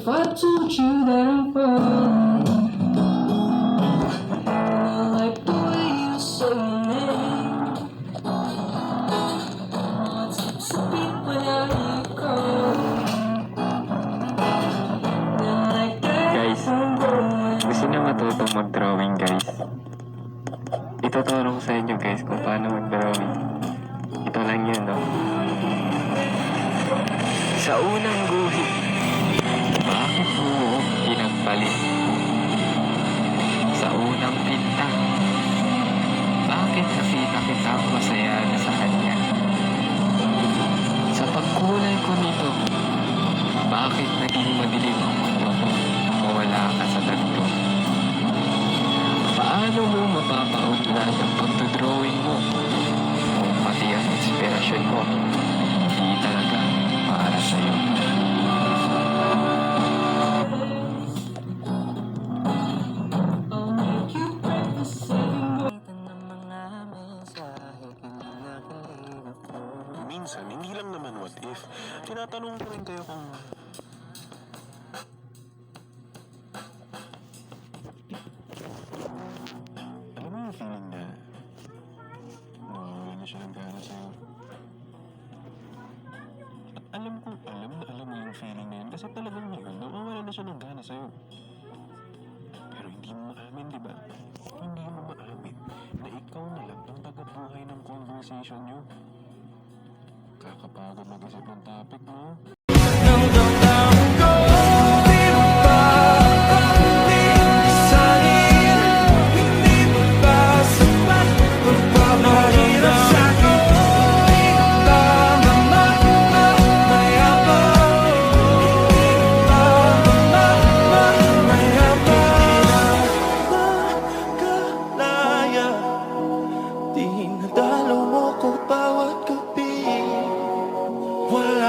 if I told you that I'm falling? I like the way you say your name. It's a beat without you calling. Then like that, Guys, I'm going. gusto niyo matutong mag-drawing, guys? Ituturo ko sa inyo, guys, kung paano mag-drawing. Ito lang yun, no? Sa unang guhit, bakit mo pinagpalit? Sa unang pinta, bakit nakita kitang masaya na sa kanya? Sa pagkulay ko nito, bakit naging madilim ang mundo ko? Mawala ka sa dagto. Paano mo mapapaunlad ang pagdodrawing mo? Kung pati ang inspirasyon mo, hindi talaga para sa'yo. I'll make you breakfast every morning. Minsan, hindi lang naman what if. Tinatanong ko rin kayo kung... Alam mo yung feeling na... wala na siya ng gana sa'yo. At alam mo yung feeling na yun kasi talagang ngayon, nawawala na siya ng gana sa'yo. Pero hindi mo maamin, di ba? Hindi mo maamin na ikaw na lang ang tagabuhay ng conversation nyo. Kakapagod mag-isip ng topic mo. Dinadalaw mo ko bawat gabi. Wala